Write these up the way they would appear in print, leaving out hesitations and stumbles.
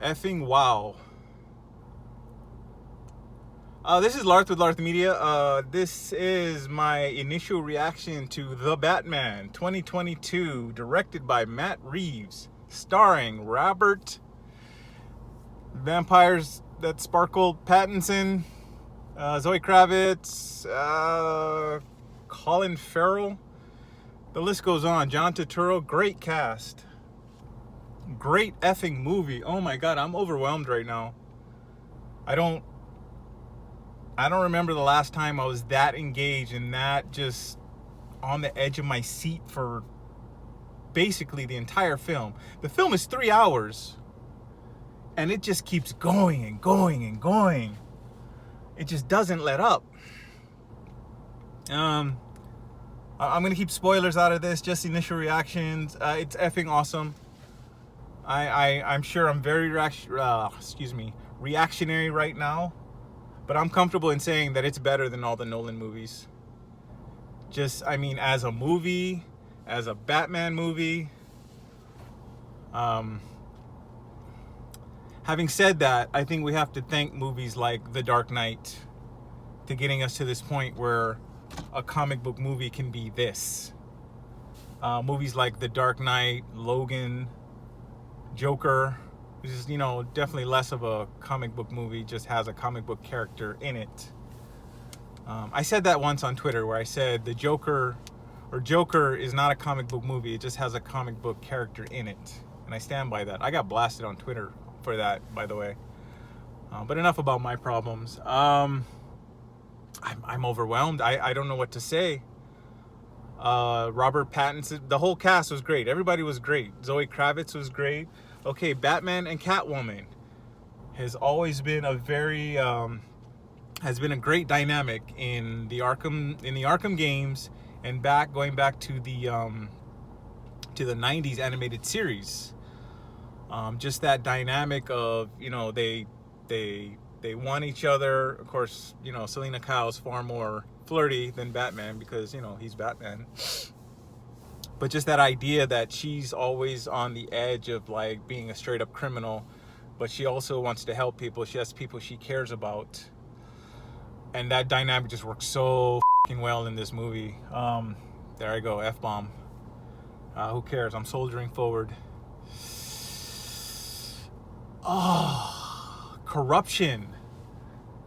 Effing wow. This is Larth with LarthMedia. This is my initial reaction to The Batman 2022, directed by Matt Reeves, starring Robert Vampires That Sparkle Pattinson, Zoe Kravitz, Colin Farrell. The list goes on. John Turturro. Great cast. Great effing movie. Oh my god, I'm overwhelmed right now. I don't remember the last time I was that engaged and that just on the edge of my seat for basically the entire film. The film is 3 hours and it just keeps going and going and going. It just doesn't let up. I'm gonna keep spoilers out of this, just initial reactions. It's effing awesome. I'm sure I'm very reactionary right now, but I'm comfortable in saying that it's better than all the Nolan movies. As a movie, as a Batman movie. Having said that, I think we have to thank movies like The Dark Knight to getting us to this point where a comic book movie can be this. Movies like The Dark Knight, Logan, Joker, which is, definitely less of a comic book movie, just has a comic book character in it. I said that once on Twitter where I said the Joker is not a comic book movie, it just has a comic book character in it. And I stand by that. I got blasted on Twitter for that, by the way. But enough about my problems. I'm overwhelmed. I don't know what to say. Robert Pattinson, the whole cast was great. Everybody was great. Zoe Kravitz was great. Okay, Batman and Catwoman has always been a great dynamic in the Arkham games and going back to the 90s animated series. Just that dynamic of, they want each other. Of course, Selena Kyle is far more flirty than Batman because, he's Batman. But just that idea that she's always on the edge of like being a straight up criminal, but she also wants to help people. She has people she cares about. And that dynamic just works so fucking well in this movie. There I go, F-bomb. Who cares? I'm soldiering forward. Oh, corruption.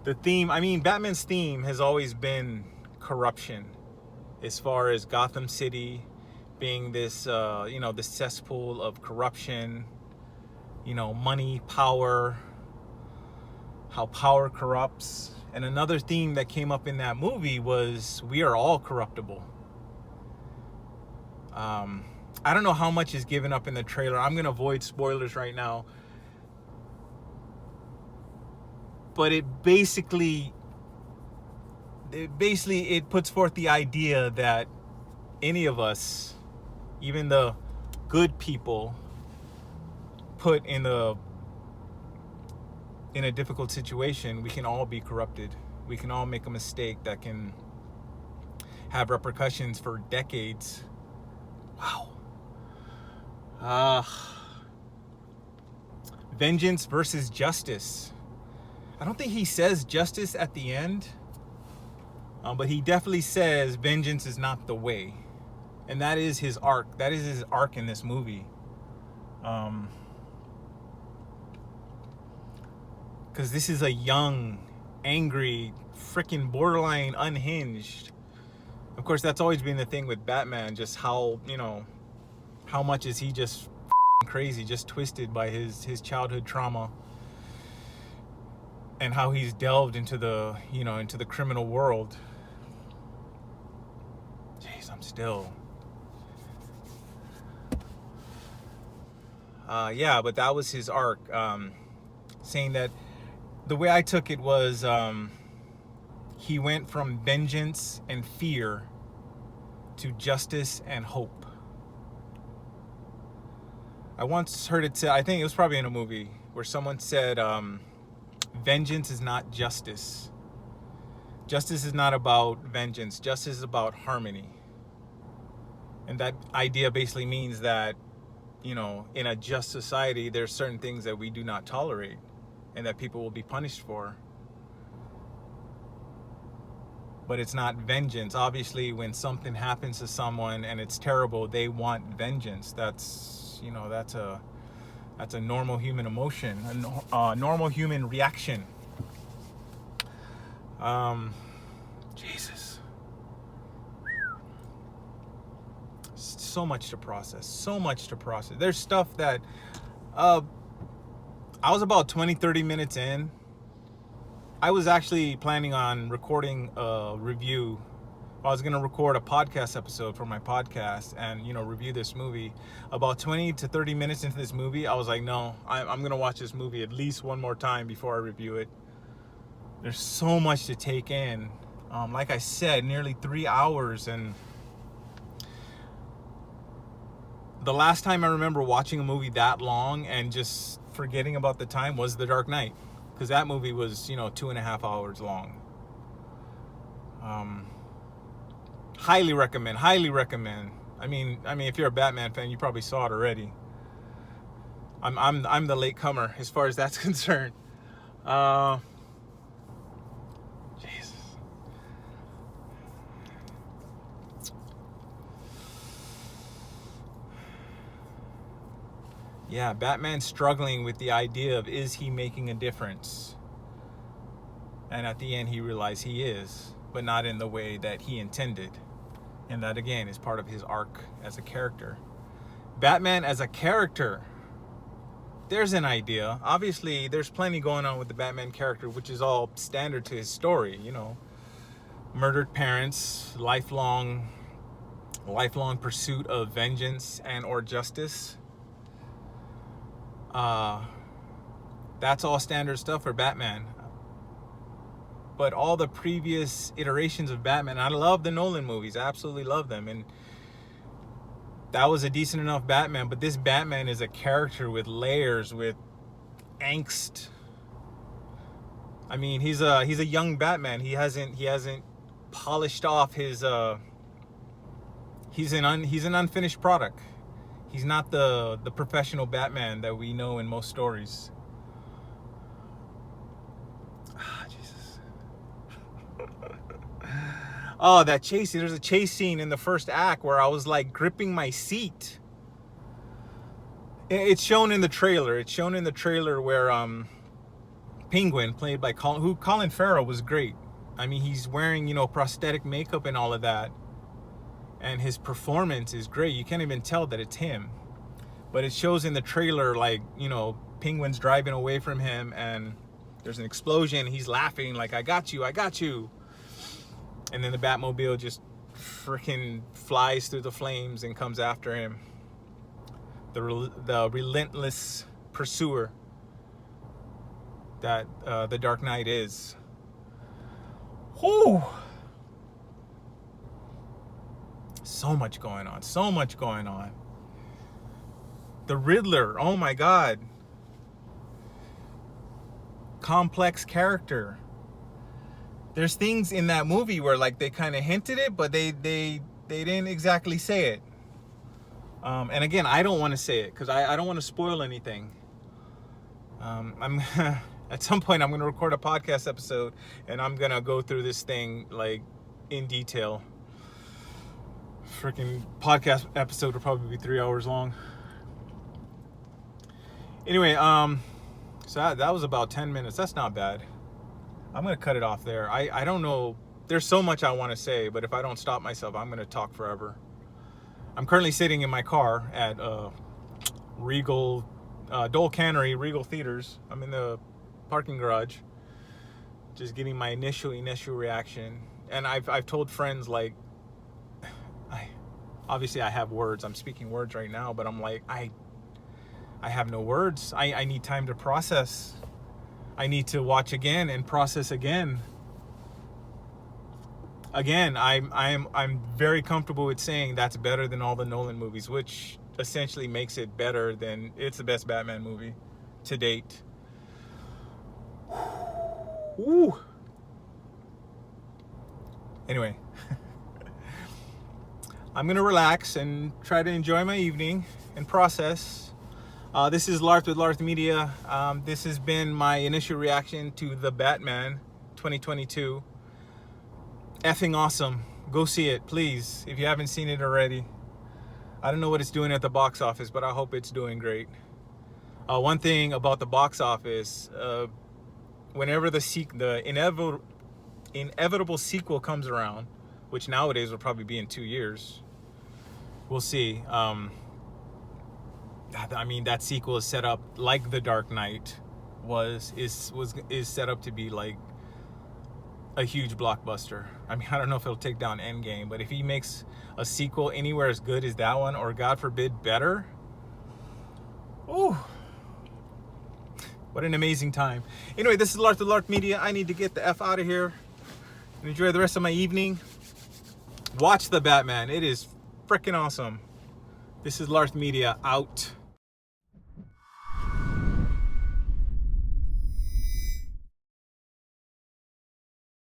The theme, Batman's theme has always been corruption, as far as Gotham City being this, this cesspool of corruption, money, power, how power corrupts. And another theme that came up in that movie was we are all corruptible. I don't know how much is given up in the trailer. I'm going to avoid spoilers right now. But it basically puts forth the idea that any of us, even the good people, put in a difficult situation, we can all be corrupted. We can all make a mistake that can have repercussions for decades. Wow. Vengeance versus justice. I don't think he says justice at the end, but he definitely says vengeance is not the way. And that is his arc. That is his arc in this movie. Because this is a young, angry, freaking borderline unhinged. Of course, that's always been the thing with Batman, just how much is he just crazy, just twisted by his childhood trauma. And how he's delved into the criminal world. Jeez, I'm still. But that was his arc. Saying that the way I took it was he went from vengeance and fear to justice and hope. I once heard it said, I think it was probably in a movie, where someone said, vengeance is not justice. Justice is not about vengeance. Justice is about harmony. And that idea basically means that in a just society, there's certain things that we do not tolerate and that people will be punished for. But it's not vengeance. Obviously, when something happens to someone and it's terrible, they want vengeance. That's a normal human emotion, a normal human reaction. Jesus. So much to process. There's stuff that I was about 20-30 minutes in. I was actually planning on recording a review. I was going to record a podcast episode for my podcast and, review this movie. About 20 to 30 minutes into this movie, I was like, no, I'm going to watch this movie at least one more time before I review it. There's so much to take in. Like I said, nearly 3 hours. And the last time I remember watching a movie that long and just forgetting about the time was The Dark Knight. Because that movie was, 2.5 hours long. Highly recommend. I mean, if you're a Batman fan, you probably saw it already. I'm the latecomer as far as that's concerned. Jesus. Yeah, Batman's struggling with the idea of, is he making a difference? And at the end, he realized he is, but not in the way that he intended. And that, again, is part of his arc as a character. Batman as a character, there's an idea. Obviously, there's plenty going on with the Batman character, which is all standard to his story, Murdered parents, lifelong pursuit of vengeance and or justice. That's all standard stuff for Batman. But all the previous iterations of Batman, I love the Nolan movies. I absolutely love them. And that was a decent enough Batman. But this Batman is a character with layers, with angst. I mean, he's a young Batman. He hasn't polished off his. He's an unfinished product. He's not the professional Batman that we know in most stories. Jesus. Oh, that chase scene. There's a chase scene in the first act where I was like gripping my seat. It's shown in the trailer. Where Penguin, played by Colin Farrell, was great. I mean, he's wearing, prosthetic makeup and all of that. And his performance is great. You can't even tell that it's him. But it shows in the trailer, like, Penguin's driving away from him and there's an explosion. He's laughing like, I got you. And then the Batmobile just freaking flies through the flames and comes after him. The relentless pursuer that the Dark Knight is. Whew! So much going on. The Riddler, oh my God. Complex character. There's things in that movie where like they kind of hinted it, but they didn't exactly say it. And again, I don't want to say it because I don't want to spoil anything. I'm at some point I'm going to record a podcast episode and I'm going to go through this thing like in detail. Freaking podcast episode will probably be 3 hours long. Anyway, so that was about 10 minutes. That's not bad. I'm going to cut it off there. I don't know. There's so much I want to say, but if I don't stop myself, I'm going to talk forever. I'm currently sitting in my car at Regal, Dole Cannery, Regal Theaters. I'm in the parking garage, just getting my initial reaction. And I've told friends, like, obviously I have words. I'm speaking words right now, but I'm like, I have no words. I need time to process. I need to watch again and process again. Again, I'm very comfortable with saying that's better than all the Nolan movies, which essentially makes it better than it's the best Batman movie to date. Woo. Anyway, I'm gonna relax and try to enjoy my evening in process. This is Larth with LarthMedia. This has been my initial reaction to The Batman 2022. Effing awesome. Go see it, please, if you haven't seen it already. I don't know what it's doing at the box office, but I hope it's doing great. One thing about the box office, whenever the inevitable sequel comes around, which nowadays will probably be in 2 years, we'll see. I mean, that sequel is set up like The Dark Knight is set up to be like a huge blockbuster. I mean, I don't know if it'll take down Endgame, but if he makes a sequel anywhere as good as that one, or God forbid better, ooh, what an amazing time. Anyway, this is Larth with LarthMedia. I need to get the F out of here and enjoy the rest of my evening. Watch The Batman. It is freaking awesome. This is LarthMedia out.